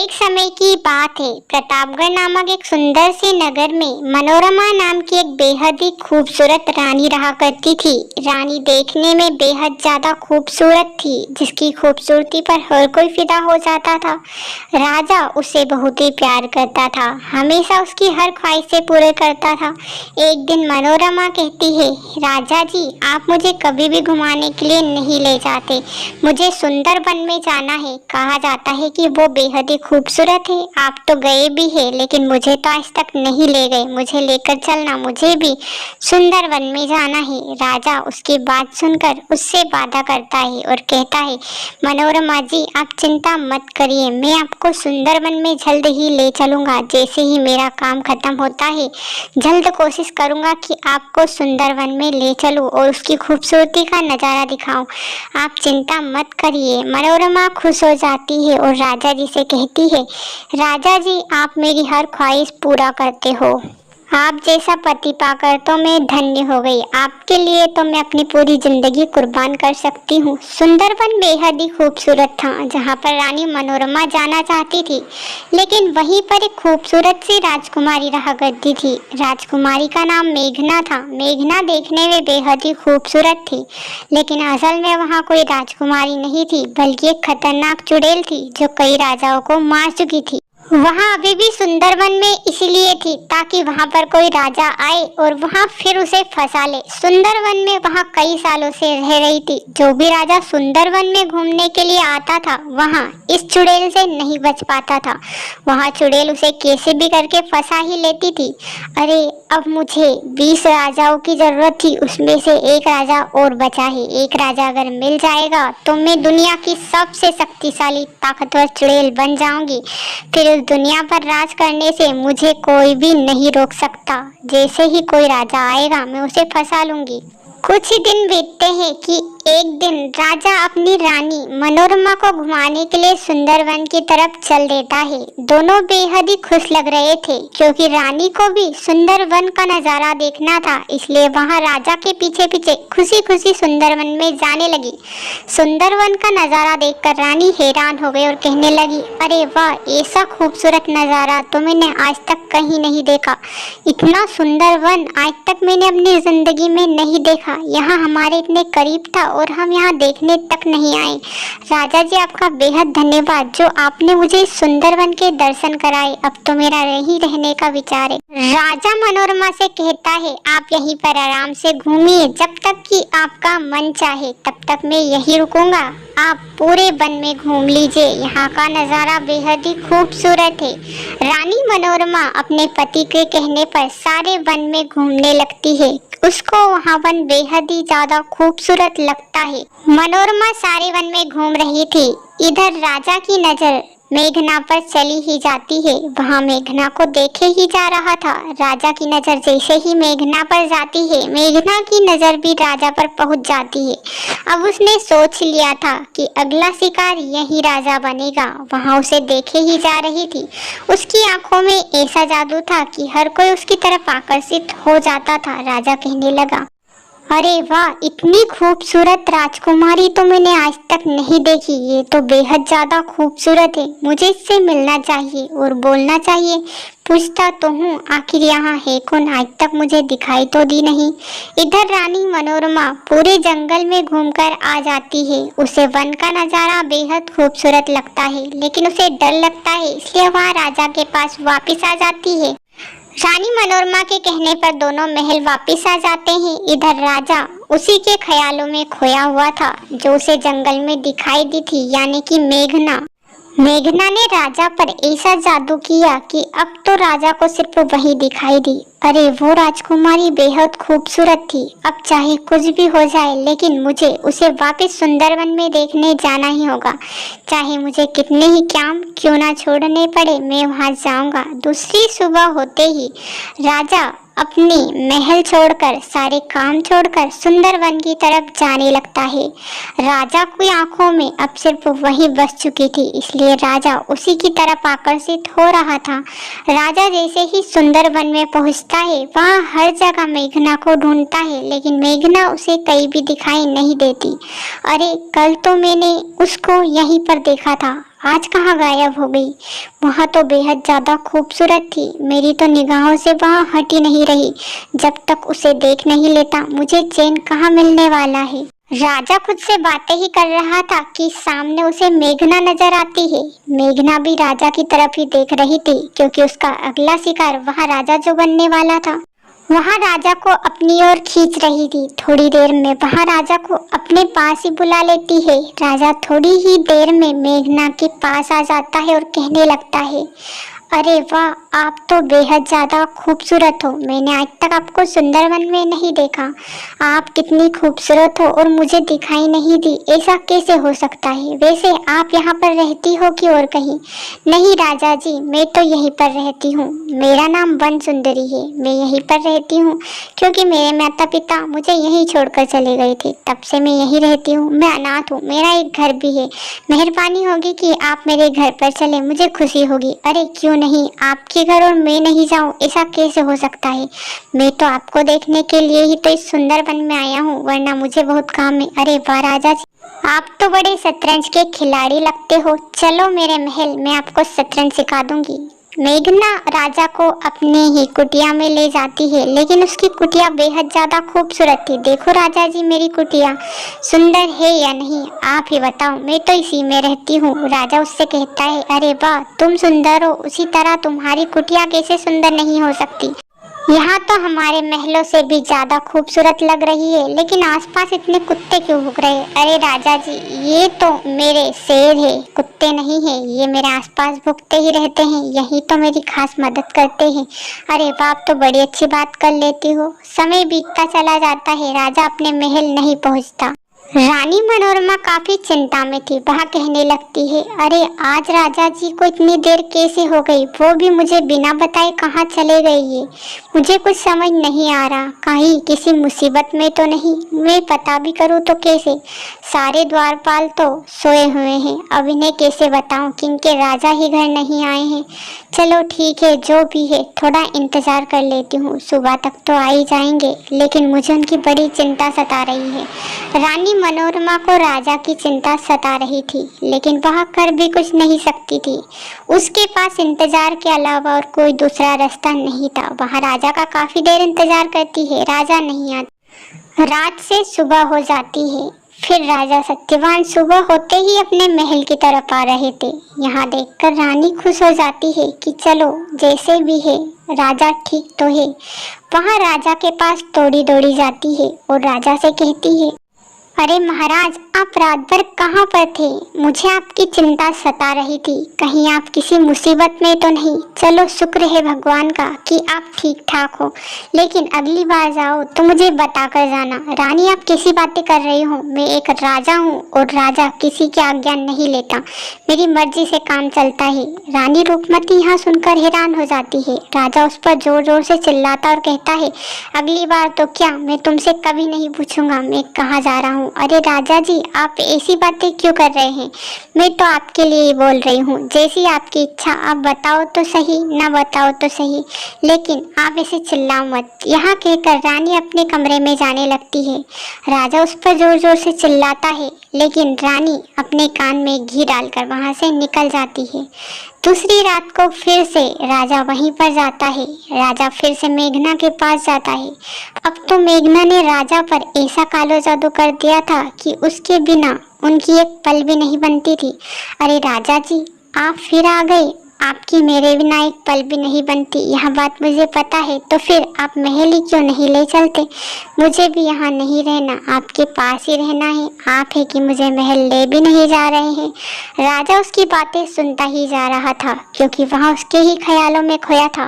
एक समय की बात है। प्रतापगढ़ नामक एक सुंदर से नगर में मनोरमा नाम की एक बेहद ही खूबसूरत रानी रहा करती थी। रानी देखने में बेहद ज्यादा खूबसूरत थी, जिसकी खूबसूरती पर हर कोई फिदा हो जाता था। राजा उसे बहुत ही प्यार करता था, हमेशा उसकी हर ख्वाहिशें पूरे करता था। एक दिन मनोरमा कहती है, राजा जी आप मुझे कभी भी घुमाने के लिए नहीं ले जाते, मुझे सुंदर वन में जाना है। कहा जाता है कि वो बेहद ही खूबसूरत है। आप तो गए भी है, लेकिन मुझे तो आज तक नहीं ले गए। मुझे लेकर चलना, मुझे भी सुंदर वन में जाना है। राजा उसकी बात सुनकर उससे वादा करता है और कहता है, मनोरमा जी आप चिंता मत करिए, मैं आपको सुंदर वन में जल्द ही ले चलूंगा। जैसे ही मेरा काम खत्म होता है, जल्द कोशिश करूंगा कि आपको सुंदर वन में ले चलूं और उसकी खूबसूरती का नजारा दिखाऊं। आप चिंता मत करिए। मनोरमा खुश हो जाती है और राजा जी से कहती है, राजा जी आप मेरी हर ख्वाहिश पूरा करते हो। आप जैसा पति पाकर तो मैं धन्य हो गई। आपके लिए तो मैं अपनी पूरी जिंदगी कुर्बान कर सकती हूँ। सुंदरवन बेहद ही खूबसूरत था, जहाँ पर रानी मनोरमा जाना चाहती थी, लेकिन वहीं पर एक खूबसूरत सी राजकुमारी रहा करती थी। राजकुमारी का नाम मेघना था। मेघना देखने में बेहद ही खूबसूरत थी, लेकिन असल में वहाँ कोई राजकुमारी नहीं थी, बल्कि एक खतरनाक चुड़ैल थी जो कई राजाओं को मार चुकी थी। वहाँ अभी भी सुंदरवन में इसलिए थी ताकि वहाँ पर कोई राजा आए और वहाँ फिर उसे फंसा ले। सुंदरवन में वहाँ कई सालों से रह रही थी। जो भी राजा सुंदरवन में घूमने के लिए आता था, वहाँ इस चुड़ैल से नहीं बच पाता था। वहाँ चुड़ैल उसे कैसे भी करके फंसा ही लेती थी। अरे अब मुझे 20 राजाओं की जरूरत थी, उसमें से एक राजा और बचा है। एक राजा अगर मिल जाएगा तो मैं दुनिया की सबसे शक्तिशाली ताकतवर चुड़ैल बन जाऊंगी। फिर इस दुनिया पर राज करने से मुझे कोई भी नहीं रोक सकता। जैसे ही कोई राजा आएगा मैं उसे फंसा लूंगी। कुछ ही दिन बीतते हैं कि एक दिन राजा अपनी रानी मनोरमा को घुमाने के लिए सुंदरवन की तरफ चल देता है। दोनों बेहद ही खुश लग रहे थे, क्योंकि रानी को भी सुंदरवन का नजारा देखना था, इसलिए वहां राजा के पीछे पीछे खुशी खुशी सुंदरवन में जाने लगी। सुंदरवन का नजारा देखकर रानी हैरान हो गई और कहने लगी, अरे वाह, ऐसा खूबसूरत नजारा तो मैंने आज तक कहीं नहीं देखा। इतना सुंदर वन आज तक मैंने अपनी जिंदगी में नहीं देखा। यहाँ हमारे इतने करीब था और हम यहाँ देखने तक नहीं आए। राजा जी आपका बेहद धन्यवाद, जो आपने मुझे इस सुंदर वन के दर्शन कराए। अब तो मेरा यहीं रहने का विचार है। राजा मनोरमा से कहता है, आप यहीं पर आराम से घूमिए, जब तक कि आपका मन चाहे तब तक मैं यहीं रुकूंगा। आप पूरे वन में घूम लीजिए, यहाँ का नज़ारा बेहद ही खूबसूरत है। रानी मनोरमा अपने पति के कहने पर सारे वन में घूमने लगती है। उसको वहाँ वन बेहद ही ज्यादा खूबसूरत लगता है। मनोरमा सारे वन में घूम रही थी। इधर राजा की नजर मेघना पर चली ही जाती है। वहाँ मेघना को देखे ही जा रहा था। राजा की नजर जैसे ही मेघना पर जाती है, मेघना की नजर भी राजा पर पहुँच जाती है। अब उसने सोच लिया था कि अगला शिकार यही राजा बनेगा। वहाँ उसे देखे ही जा रही थी। उसकी आंखों में ऐसा जादू था कि हर कोई उसकी तरफ आकर्षित हो जाता था। राजा कहने लगा, अरे वाह, इतनी खूबसूरत राजकुमारी तो मैंने आज तक नहीं देखी। ये तो बेहद ज्यादा खूबसूरत है, मुझे इससे मिलना चाहिए और बोलना चाहिए। पूछता तो हूँ, आखिर यहाँ है कौन? आज तक मुझे दिखाई तो दी नहीं। इधर रानी मनोरमा पूरे जंगल में घूमकर आ जाती है। उसे वन का नज़ारा बेहद खूबसूरत लगता है, लेकिन उसे डर लगता है, इसलिए वहाँ राजा के पास वापिस आ जाती है। रानी मनोरमा के कहने पर दोनों महल वापिस आ जाते हैं। इधर राजा उसी के ख्यालों में खोया हुआ था जो उसे जंगल में दिखाई दी थी, यानी कि मेघना। मेघना ने राजा पर ऐसा जादू किया कि अब तो राजा को सिर्फ वही दिखाई दी। अरे वो राजकुमारी बेहद खूबसूरत थी। अब चाहे कुछ भी हो जाए, लेकिन मुझे उसे वापस सुंदरवन में देखने जाना ही होगा। चाहे मुझे कितने ही काम क्यों ना छोड़ने पड़े, मैं वहां जाऊंगा। दूसरी सुबह होते ही राजा अपनी महल छोड़कर, सारे काम छोड़कर सुंदरवन की तरफ जाने लगता है। राजा की आंखों में अब सिर्फ वही बस चुकी थी, इसलिए राजा उसी की तरफ आकर्षित हो रहा था। राजा जैसे ही सुंदरवन में पहुंचता है, वहाँ हर जगह मेघना को ढूंढता है, लेकिन मेघना उसे कहीं भी दिखाई नहीं देती। अरे कल तो मैंने उसको यहीं पर देखा था, आज कहाँ गायब हो गई? वहाँ तो बेहद ज्यादा खूबसूरत थी, मेरी तो निगाहों से वहाँ हट ही नहीं रही। जब तक उसे देख नहीं लेता मुझे चैन कहाँ मिलने वाला है। राजा खुद से बातें ही कर रहा था कि सामने उसे मेघना नजर आती है। मेघना भी राजा की तरफ ही देख रही थी, क्योंकि उसका अगला शिकार वहाँ राजा जो बनने वाला था वहाँ राजा को अपनी ओर खींच रही थी। थोड़ी देर में वहाँ राजा को अपने पास ही बुला लेती है। राजा थोड़ी ही देर में मेघना के पास आ जाता है और कहने लगता है, अरे वाह, आप तो बेहद ज्यादा खूबसूरत हो। मैंने आज तक आपको सुंदरवन में नहीं देखा। आप कितनी खूबसूरत हो और मुझे दिखाई नहीं दी, ऐसा कैसे हो सकता है? वैसे आप यहाँ पर रहती हो कि और कहीं? नहीं राजा जी, मैं तो यहीं पर रहती हूँ। मेरा नाम वन सुंदरी है। मैं यहीं पर रहती हूँ क्योंकि मेरे माता पिता मुझे यहीं छोड़कर चले गए थे, तब से मैं यहीं रहती हूँ। मैं अनाथ हूँ, मेरा एक घर भी है। मेहरबानी होगी कि आप मेरे घर पर चले, मुझे खुशी होगी। अरे क्यों नहीं, आपके घर और मैं नहीं जाऊं, ऐसा कैसे हो सकता है? मैं तो आपको देखने के लिए ही तो इस सुंदर वन में आया हूँ, वरना मुझे बहुत काम है। अरे वाह राजा जी, आप तो बड़े शतरंज के खिलाड़ी लगते हो। चलो मेरे महल, मैं आपको शतरंज सिखा दूंगी। मेघना राजा को अपने ही कुटिया में ले जाती है, लेकिन उसकी कुटिया बेहद ज्यादा खूबसूरत थी। देखो राजा जी, मेरी कुटिया सुंदर है या नहीं, आप ही बताओ, मैं तो इसी में रहती हूँ। राजा उससे कहता है, अरे वाह, तुम सुंदर हो, उसी तरह तुम्हारी कुटिया कैसे सुंदर नहीं हो सकती? यहाँ तो हमारे महलों से भी ज्यादा खूबसूरत लग रही है, लेकिन आसपास इतने कुत्ते क्यों भूख रहे हैं? अरे राजा जी, ये तो मेरे शेर है, कुत्ते नहीं है। ये मेरे आसपास भूखते ही रहते हैं, यही तो मेरी खास मदद करते हैं। अरे बाप, तो बड़ी अच्छी बात कर लेती हो। समय बीतता चला जाता है, राजा अपने महल नहीं पहुँचता। रानी मनोरमा काफी चिंता में थी। वह कहने लगती है, अरे आज राजा जी को इतनी देर कैसे हो गई? वो भी मुझे बिना बताए कहाँ चले गए? ये मुझे कुछ समझ नहीं आ रहा। कहीं किसी मुसीबत में तो नहीं? मैं पता भी करूँ तो कैसे? सारे द्वारपाल तो सोए हुए हैं, अब इन्हें कैसे बताऊं कि इनके राजा ही घर नहीं आए हैं? चलो ठीक है, जो भी है थोड़ा इंतजार कर लेती हूँ, सुबह तक तो आ ही जाएंगे। लेकिन मुझे उनकी बड़ी चिंता सता रही है। रानी मनोरमा को राजा की चिंता सता रही थी, लेकिन वह कर भी कुछ नहीं सकती थी। उसके पास इंतजार के अलावा और कोई दूसरा रास्ता नहीं था। वह राजा का काफी देर इंतजार करती है, राजा नहीं आता। रात से सुबह हो जाती है। फिर राजा सत्यवान सुबह होते ही अपने महल की तरफ आ रहे थे। यहाँ देखकर रानी खुश हो जाती है कि चलो जैसे भी है राजा ठीक तो है। वहाँ राजा के पास दौड़ी दौड़ी जाती है और राजा से कहती है, अरे महाराज, आप रात भर कहाँ पर थे? मुझे आपकी चिंता सता रही थी, कहीं आप किसी मुसीबत में तो नहीं? चलो शुक्र है भगवान का कि आप ठीक ठाक हो, लेकिन अगली बार जाओ तो मुझे बता कर जाना। रानी, आप कैसी बातें कर रही हो? मैं एक राजा हूँ और राजा किसी की आज्ञा नहीं लेता, मेरी मर्जी से काम चलता है। रानी रूपमती यहाँ सुनकर हैरान हो जाती है। राजा उस पर जोर जोर से चिल्लाता और कहता है, अगली बार तो क्या, मैं तुमसे कभी नहीं पूछूंगा मैं कहाँ जा रहा हूँ। अरे राजा जी, आप ऐसी बातें क्यों कर रहे हैं? मैं तो आपके लिए ही बोल रही हूँ, जैसी आपकी इच्छा, आप बताओ तो सही, ना बताओ तो सही, लेकिन आप ऐसे चिल्लाओ मत। यहाँ कहकर रानी अपने कमरे में जाने लगती है। राजा उस पर जोर जोर से चिल्लाता है, लेकिन रानी अपने कान में घी डालकर वहाँ से निकल जाती है। दूसरी रात को फिर से राजा वहीं पर जाता है। राजा फिर से मेघना के पास जाता है। अब तो मेघना ने राजा पर ऐसा कालो जादू कर दिया था कि उसके बिना उनकी एक पल भी नहीं बनती थी। अरे राजा जी, आप फिर आ गए। आपकी मेरे बिना एक पल भी नहीं बनती, यह बात मुझे पता है। तो फिर आप महल ही क्यों नहीं ले चलते? मुझे भी यहाँ नहीं रहना, आपके पास ही रहना है। आप है कि मुझे महल ले भी नहीं जा रहे हैं। राजा उसकी बातें सुनता ही जा रहा था, क्योंकि वहाँ उसके ही ख्यालों में खोया था।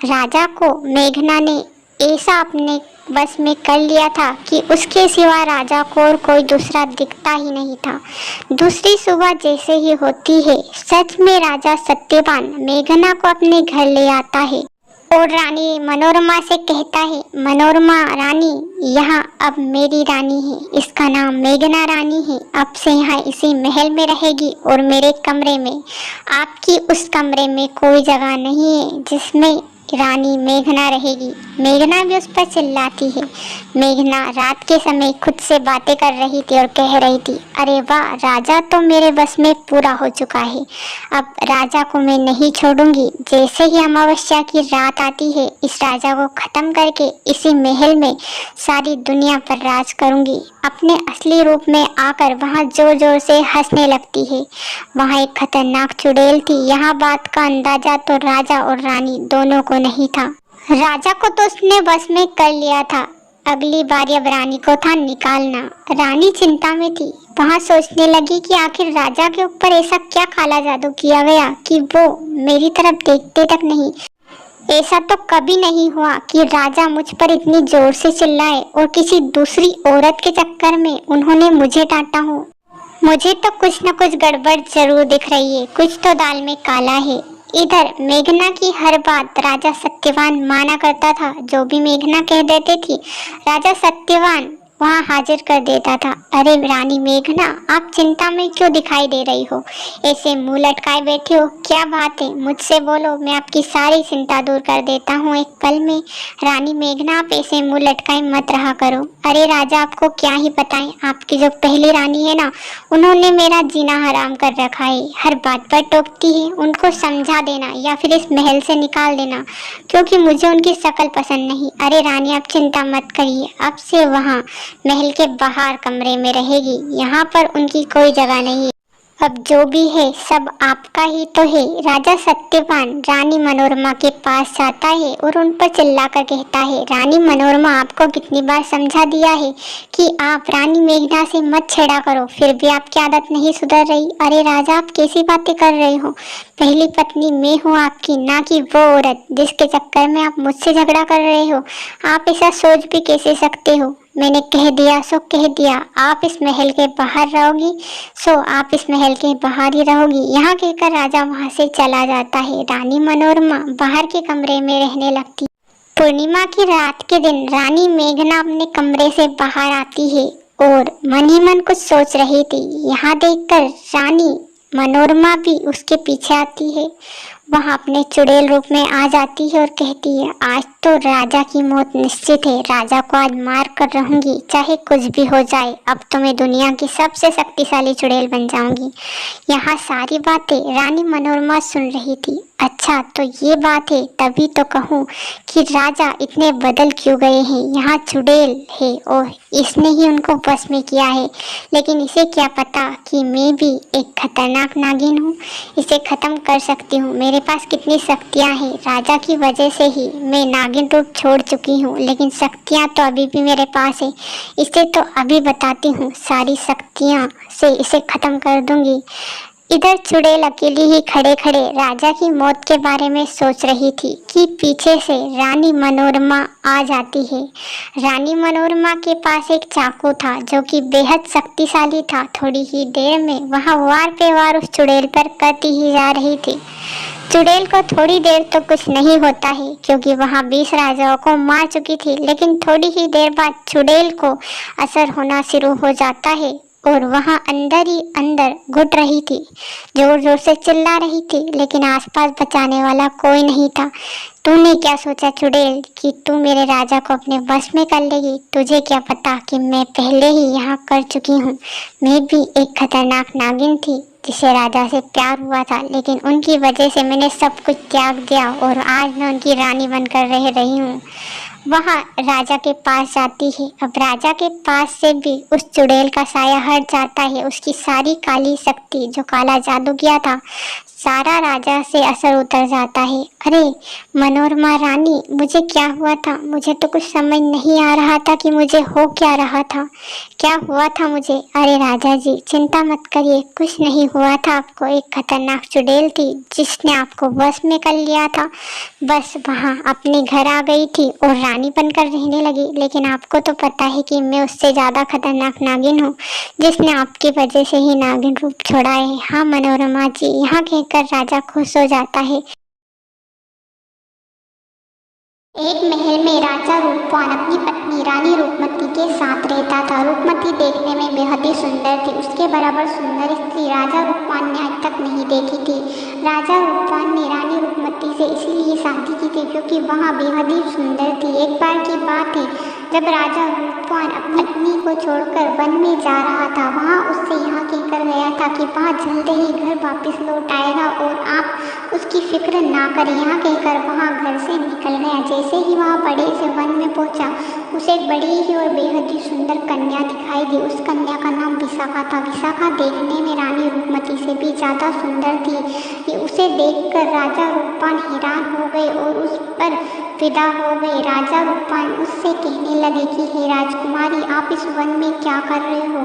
राजा को मेघना ने ऐसा अपने बस में कर लिया था कि उसके सिवा राजा को और कोई दूसरा दिखता ही नहीं था। दूसरी सुबह जैसे ही होती है, सच में राजा सत्यवान मेघना को अपने घर ले आता है और रानी मनोरमा से कहता है, मनोरमा रानी यहाँ अब मेरी रानी है, इसका नाम मेघना रानी है। अब से यहाँ इसी महल में रहेगी और मेरे कमरे में। आपकी उस कमरे में कोई जगह नहीं है जिसमें रानी मेघना रहेगी। मेघना भी उस पर चिल्लाती है। मेघना रात के समय खुद से बातें कर रही थी और कह रही थी, अरे वाह, राजा तो मेरे बस में पूरा हो चुका है। अब राजा को मैं नहीं छोड़ूंगी। जैसे ही अमावस्या की रात आती है, इस राजा को खत्म करके इसी महल में सारी दुनिया पर राज करूंगी। अपने असली रूप में आकर वहाँ जोर जोर से हंसने लगती है। वहाँ एक खतरनाक चुड़ैल थी। यहाँ बात का अंदाजा तो राजा और रानी दोनों को नहीं था। राजा को तो उसने बस में कर लिया था, अगली बारी अब रानी को था निकालना। रानी चिंता में थी। वहाँ सोचने लगी कि आखिर राजा के ऊपर ऐसा क्या काला जादू किया गया कि वो मेरी तरफ देखते तक नहीं। ऐसा तो कभी नहीं हुआ कि राजा मुझ पर इतनी जोर से चिल्लाए और किसी दूसरी औरत के चक्कर में उन्होंने मुझे डांटा हो। मुझे तो कुछ न कुछ गड़बड़ जरूर दिख रही है, कुछ तो दाल में काला है। इधर मेघना की हर बात राजा सत्यवान माना करता था। जो भी मेघना कह देती थी, राजा सत्यवान वहाँ हाजिर कर देता था। अरे रानी मेघना, आप चिंता में क्यों दिखाई दे रही हो? ऐसे मुंह लटकाए बैठे हो, क्या बात है? मुझसे बोलो, मैं आपकी सारी चिंता दूर कर देता हूँ एक पल में। रानी मेघना, आप ऐसे मुंह लटकाए मत रहा करो। अरे राजा, आपको क्या ही बताएं, आपकी जो पहली रानी है ना, उन्होंने मेरा जीना हराम कर रखा है। हर बात पर टोकती है। उनको समझा देना या फिर इस महल से निकाल देना, क्योंकि मुझे उनकी शक्ल पसंद नहीं। अरे रानी, आप चिंता मत करिए, अब से वहाँ महल के बाहर कमरे में रहेगी। यहाँ पर उनकी कोई जगह नहीं। अब जो भी है सब आपका ही तो है। राजा सत्यवान रानी मनोरमा के पास जाता है और उन पर चिल्लाकर कहता है, रानी मनोरमा, आपको कितनी बार समझा दिया है कि आप रानी मेघना से मत छेड़ा करो, फिर भी आपकी आदत नहीं सुधर रही। अरे राजा, आप कैसी बातें कर रहे हो? पहली पत्नी मैं हूँ आपकी, ना कि वो औरत जिसके चक्कर में आप मुझसे झगड़ा कर रहे हो। आप ऐसा सोच भी कैसे सकते हो? मैंने कह दिया सो कह दिया। आप इस महल के बाहर रहोगी सो आप इस महल के बाहर ही रहोगी। यहाँ कहकर राजा वहाँ से चला जाता है। रानी मनोरमा बाहर के कमरे में रहने लगती। पूर्णिमा की रात के दिन रानी मेघना अपने कमरे से बाहर आती है और मन ही मन कुछ सोच रही थी। यहाँ देखकर रानी मनोरमा भी उसके पीछे आती है। वह अपने चुड़ैल रूप में आ जाती है और कहती है, आज तो राजा की मौत निश्चित है। राजा को आज मार कर रहूंगी, चाहे कुछ भी हो जाए। अब तो मैं दुनिया की सबसे शक्तिशाली चुड़ैल बन जाऊंगी। यहाँ सारी बातें रानी मनोरमा सुन रही थी। अच्छा, तो ये बात है, तभी तो कहूँ कि राजा इतने बदल क्यों गए हैं। यहाँ चुड़ैल है और इसने ही उनको बस में किया है। लेकिन इसे क्या पता कि मैं भी एक खतरनाक नागिन हूँ, इसे खत्म कर सकती हूँ। मेरे पास कितनी शक्तियाँ हैं। राजा की वजह से ही मैं नागिन रूप छोड़ चुकी हूँ, लेकिन शक्तियाँ तो अभी भी मेरे पास है। इसे तो अभी बताती हूँ, सारी शक्तियाँ से इसे खत्म कर दूंगी। इधर चुड़ैल अकेली ही खड़े खड़े राजा की मौत के बारे में सोच रही थी कि पीछे से रानी मनोरमा आ जाती है। रानी मनोरमा के पास एक चाकू था जो कि बेहद शक्तिशाली था। थोड़ी ही देर में वहाँ वार पे वार उस चुड़ैल पर करती ही जा रही थी। चुड़ैल को थोड़ी देर तो कुछ नहीं होता है, क्योंकि वहाँ 20 राजाओं को मार चुकी थी। लेकिन थोड़ी ही देर बाद चुड़ैल को असर होना शुरू हो जाता है और वहाँ अंदर ही अंदर घुट रही थी, जोर जोर से चिल्ला रही थी, लेकिन आसपास बचाने वाला कोई नहीं था। तूने क्या सोचा चुड़ैल कि तू मेरे राजा को अपने बस में कर लेगी? तुझे क्या पता कि मैं पहले ही यहाँ कर चुकी हूँ। मैं भी एक खतरनाक नागिन थी जिसे राजा से प्यार हुआ था, लेकिन उनकी वजह से मैंने सब कुछ त्याग दिया और आज मैं उनकी रानी बनकर रह रही हूँ। वहाँ राजा के पास जाती है। अब राजा के पास से भी उस चुड़ैल का साया हट जाता है। उसकी सारी काली शक्ति, जो काला जादू किया था, सारा राजा से असर उतर जाता है। अरे मनोरमा रानी, मुझे क्या हुआ था? मुझे तो कुछ समझ नहीं आ रहा था कि मुझे हो क्या रहा था, क्या हुआ था मुझे। अरे राजा जी, चिंता मत करिए, कुछ नहीं हुआ था आपको। एक खतरनाक चुड़ैल थी जिसने आपको बस में कर लिया था। बस वहाँ अपने घर आ गई थी और रानी बनकर रहने लगी। लेकिन आपको तो पता है कि मैं उससे ज़्यादा खतरनाक नागिन हूँ, जिसने आपकी वजह से ही नागिन रूप छोड़ा है। हाँ मनोरमा जी, यहाँ कहकर राजा खुश हो जाता है। एक महल में राजा रूपवान अपनी पत्नी रानी रूपमती के साथ रहता था। रूपमती देखने में बेहद ही सुंदर थी। उसके बराबर सुंदर स्त्री राजा रूपवान ने आज तक नहीं देखी थी। राजा रूपवान ने रानी रूपमती से इसलिए शादी की थी क्योंकि वहाँ बेहद ही सुंदर थी। एक बार की बात है जब राजा रूपवान अपनी पत्नी को छोड़कर वन में जा रहा था। वहाँ उससे यहाँ कहकर गया था कि वह जल्द ही घर वापस लौट आएगा और आप उसकी फिक्र ना करें। यहाँ कहकर वहाँ घर से निकल गया। जैसे ही वह बड़े से वन में पहुँचा उसे एक बड़ी ही और बेहद ही सुंदर कन्या दिखाई दी। उस कन्या का नाम विशाखा था। विशाखा देखने में रानी रूपमती से भी ज़्यादा सुंदर थी। कि उसे देखकर राजा रूपवान हैरान हो गए और उस पर फिदा हो गए। राजा रूपवान उससे कहने लगे कि हे राजकुमारी, आप इस वन में क्या कर रहे हो?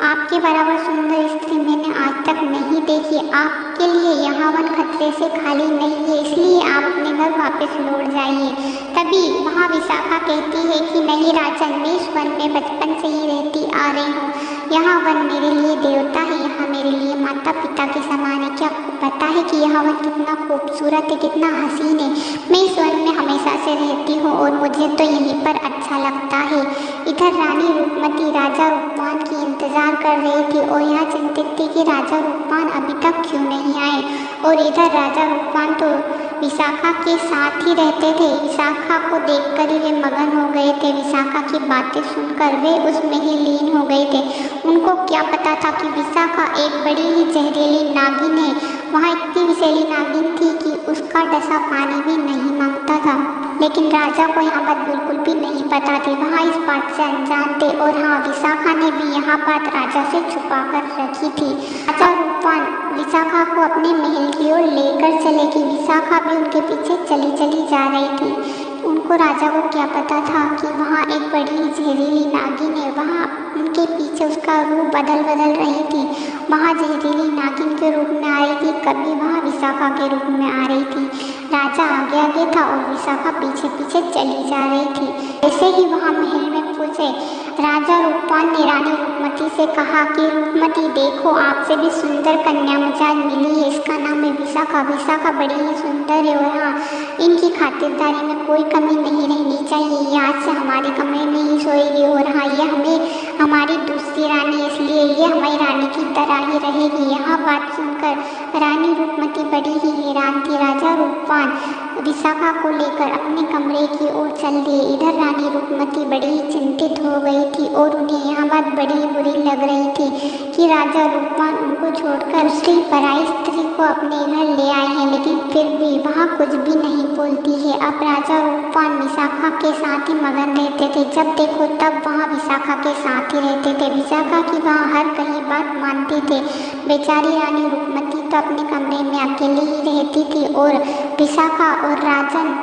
आपके बराबर सुंदर स्त्री मैंने आज तक नहीं देखी। आपके लिए यहाँ वन खतरे से खाली नहीं है, इसलिए आप अपने घर वापस लौट जाइए। तभी वहाँ विशाखा कहती है कि नहीं राजन, मैं इस वन में बचपन से ही रहती आ रही हूँ। यहाँ वन मेरे लिए देवता है, यहाँ मेरे लिए माता पिता के समान है। क्या आपको पता है कि यह वन कितना खूबसूरत है, कितना हसीन है? मैं इस वन में हमेशा से रहती हूँ और मुझे तो यहीं पर अच्छा लगता है। इधर रानी रूपमती राजा रूपवान की इंतजार कर रही थी और यहाँ चिंतित थी कि राजा रूपवान अभी तक क्यों नहीं आए। और इधर राजा रूपवान तो विशाखा के साथ ही रहते थे। विशाखा को देखकर ही वे मगन हो गए थे। विशाखा की बातें सुनकर वे उसमें ही लीन हो गए थे। उनको क्या पता था कि विशाखा एक बड़ी ही जहरीली नागिन है। वहाँ इतनी विषैली नागिन थी कि उसका डसा पानी भी नहीं मांगता था। लेकिन राजा को यह बात बिल्कुल भी नहीं पता थी। वहाँ इस बात से अनजान थे। और हाँ, विशाखा ने भी यह बात राजा से छुपा कर रखी थी। राजा रूपवान विशाखा को अपने महल की ओर लेकर चले कि विशाखा भी उनके पीछे चली जा रही थी। उनको राजा को क्या पता था कि वहाँ एक बड़ी जहरीली नागिन है। वहाँ उनके पीछे उसका रूप बदल रही थी। वहाँ जहरीली नागिन के रूप में आ रही थी, कभी वहाँ विशाखा के रूप में आ रही थी। राजा आगे था और विशाखा पीछे चली जा रही थी। ऐसे ही वहाँ महल में पहुँचे, राजा रूपवान ने रानी रूपमती से कहा कि रूपमती देखो, आपसे भी सुंदर कन्या मुझे आज मिली है। इसका नाम है विशाखा। विशाखा बड़ी ही सुंदर है और हाँ, इनकी खातिरदारी में कोई कमी नहीं रहनी चाहिए। ये आज से हमारे कमरे में ही सोएगी और हाँ, ये हमें हमारी दूसरी रानी, इसलिए ये हमारी रानी की तरह ही रहेगी। यह बात सुनकर रानी रूपमती बड़ी ही हैरान थी। राजा रूपवान विशाखा को लेकर अपने कमरे की ओर चल दिए। इधर रानी रूपमती बड़ी ही चिंतित हो गई थी और उन्हें यह बात बड़ी बुरी लग रही थी कि राजा रूपवान उनको छोड़कर उसकी पराई स्त्री को अपने घर ले आए हैं, लेकिन फिर भी वहाँ कुछ भी नहीं बोलती है। अब राजा रूपवान विशाखा के साथ ही मगन रहते थे। जब देखो तब वहाँ विशाखा के साथ ही रहते थे। विशाखा की वहाँ हर कहीं बात मानते थे। बेचारी रानी रूपमती तो अपने कमरे में अकेली ही रहती थी और विशाखा और राजन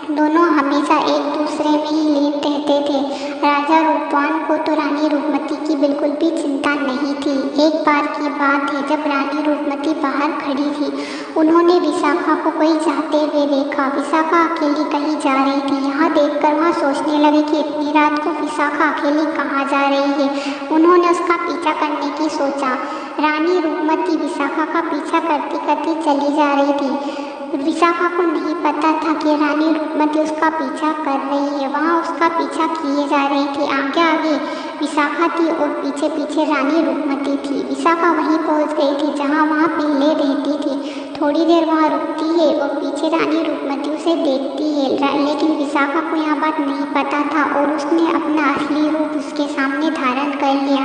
दोनों हमेशा एक दूसरे में ही लीन रहते थे। राजा रूपवान को तो रानी रूपमती की बिल्कुल भी चिंता नहीं थी। एक बार की बात है जब रानी रूपमती बाहर खड़ी थी, उन्होंने विशाखा को कहीं जाते हुए देखा। विशाखा अकेली कहीं जा रही थी। यहाँ देखकर वह सोचने लगे कि इतनी रात को विशाखा अकेली कहाँ जा रही है। उन्होंने उसका पीछा करने की सोचा। रानी रूपमती विशाखा का पीछा करती चली जा रही थी। विशाखा को नहीं पता था कि रानी रूपमती उसका पीछा कर रही है। वहाँ उसका पीछा किए जा रही थी। आगे विशाखा थी और पीछे रानी रूपमती थी। विशाखा वहीं पहुँच गई थी जहाँ वहाँ पहले रहती थी। थोड़ी देर वहाँ रुकती है और पीछे रानी रूपमती उसे देखती है, लेकिन विशाखा को यह बात नहीं पता था और उसने अपना असली रूप उसके सामने धारण कर लिया,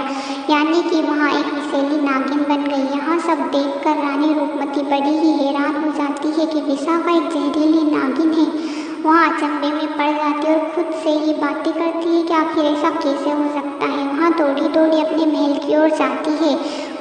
यानी कि वहाँ एक विषैली नागिन बन गई। यहाँ सब देखकर रानी रूपमती बड़ी ही हैरान हो जाती है कि विशाखा एक जहरीली नागिन है। वहाँ अचंभे में पड़ जाती है और खुद से ही बातें करती है कि आखिर ऐसा कैसे हो सकता है। वहाँ दौड़ी अपने महल की ओर जाती है।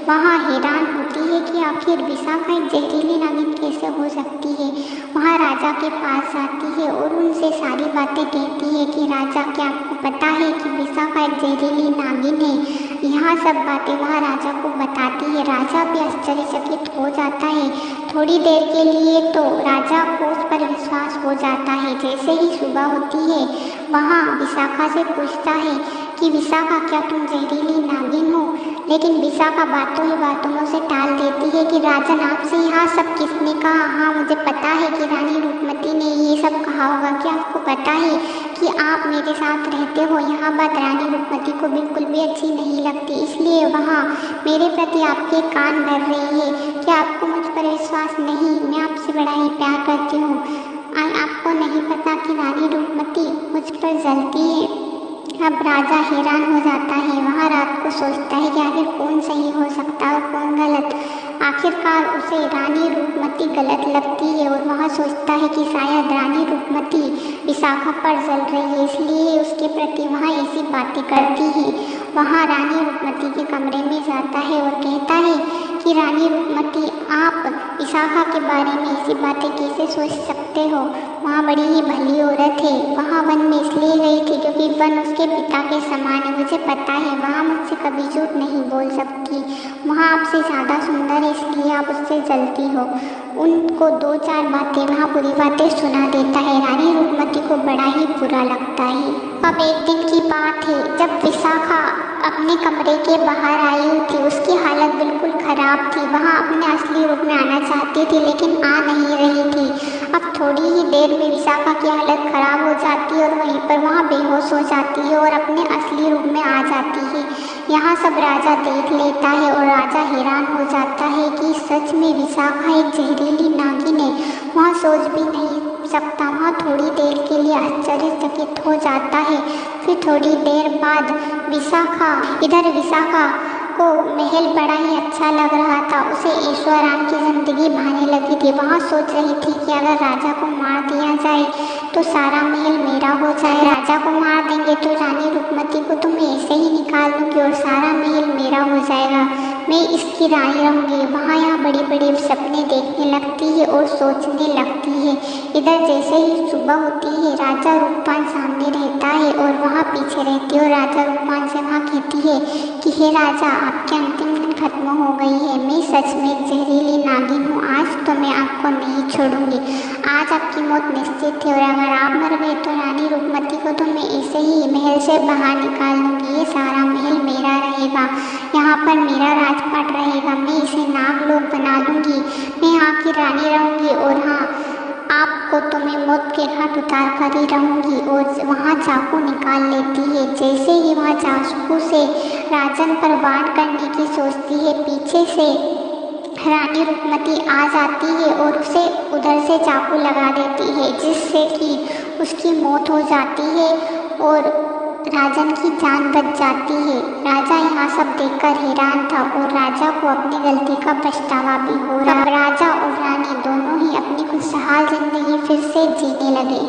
वहाँ हैरान होती है कि आखिर विशाखा एक जहरीली नागिन कैसे हो सकती है। वहाँ राजा के पास जाती है और उनसे सारी बातें कहती है कि राजा, क्या आपको पता है कि विशाखा एक जहरीली नागिन है। यहाँ सब बातें वहाँ राजा को बताती है। राजा भी आश्चर्यचकित हो जाता है। थोड़ी देर के लिए तो राजा को उस पर विश्वास हो जाता है। जैसे ही सुबह होती है, वहाँ विशाखा से पूछता है कि विशाखा, क्या तुम जहरीली नागिन हो? लेकिन विशाखा बातों ही बातों में उसे टाल देती है कि राजन, आपसे यहाँ सब किसने कहा? हाँ, मुझे पता है कि रानी रूपमती ने ये सब कहा होगा। क्या आपको पता है कि आप मेरे साथ रहते हो। यह बात रानी रूपमती को बिल्कुल भी अच्छी नहीं लगती, इसलिए वहाँ मेरे प्रति आपके कान भर रही है। क्या आपको मुझ पर विश्वास नहीं? मैं आपसे बड़ा ही प्यार करती हूँ। आपको नहीं पता कि रानी रूपमती मुझ पर जलती है। अब राजा हैरान हो जाता है। वह रात को सोचता है कि आखिर कौन सही हो सकता है और कौन गलत। आखिरकार उसे रानी रूपमती गलत लगती है और वह सोचता है कि शायद रानी रूपमती विशाखा पर जल रही है, इसलिए उसके प्रति वह ऐसी बातें करती है। वह रानी रूपमती के कमरे में जाता है और कहता है कि रानी रूपमती, आप विशाखा के बारे में ऐसी बातें कैसे सोच सकते हो? वह बड़ी ही भली औरत है। वह वन में इसलिए गई थी क्योंकि वन उसके पिता के समान है। मुझे पता है वह मुझसे कभी झूठ नहीं बोल सकती। वह आपसे ज़्यादा सुंदर है, इसलिए आप उससे जलती हो। उनको 2-4 बातें, वह बुरी बातें सुना देता है। रानी रूपमती को बड़ा ही बुरा लगता है। अब एक दिन की बात है जब विशाखा अपने कमरे के बाहर आई थी। उसकी हालत बिल्कुल खराब थी। वह अपने असली रूप में आना चाहती थी लेकिन आ नहीं रही थी। अब थोड़ी ही देर में विशाखा की हालत खराब हो जाती है और वहीं पर वह बेहोश हो जाती है और अपने असली रूप में आ जाती है। यहाँ सब राजा देख लेता है और राजा हैरान हो जाता है कि सच में विशाखा एक जहरीली नागिन है। वह सोच भी नहीं सकता। वह थोड़ी देर के लिए आश्चर्यचकित हो जाता है। फिर थोड़ी देर बाद विशाखा को महल बड़ा ही अच्छा लग रहा था। उसे ऐशोआराम की जिंदगी भाने लगी थी। वह सोच रही थी कि अगर राजा को मार दिया जाए तो सारा महल मेरा हो जाए। राजा को मार देंगे तो रानी रूपमती को तो मैं ऐसे ही निकाल दूंगी और सारा महल मेरा हो जाएगा। मैं इसकी रानी रहूंगी। वहाँ यहाँ बड़ी बड़ी सपने देखने लगती है और सोचने लगती है। इधर जैसे ही सुबह होती है राजा रूपपान सामने रहता है और वहाँ पीछे रहती है और राजा रूपपान से वहाँ कहती है कि हे राजा, आपके अंतिम दिन खत्म हो गई है। मैं सच में एक जहरीली नागिन हूँ। आज तो मैं आपको नहीं छोड़ूंगी। आज आपकी मौत निश्चित है और अगर आप मर गए तो रानी रूपमती को तो मैं ऐसे ही महल से बाहर निकाल दूंगी। ये सारा महल मेरा रहेगा। यहाँ पर मेरा राजपाट रहेगा। मैं इसे नागलोक बना दूंगी। मैं यहाँ की रानी रहूंगी और हाँ, आपको तो मैं मौत के घाट उतार कर ही रहूंगी। और वहाँ चाकू निकाल लेती है। जैसे ही वह चाकू से राजन पर वार करने की सोचती है, पीछे से रानी रूपमती आ जाती है और उसे उधर से चाकू लगा देती है, जिससे कि उसकी मौत हो जाती है और राजन की जान बच जाती है। राजा यहाँ सब देखकर हैरान था और राजा को अपनी गलती का पछतावा भी हो रहा। राजा और रानी दोनों ही अपनी खुशहाल जिंदगी फिर से जीने लगे।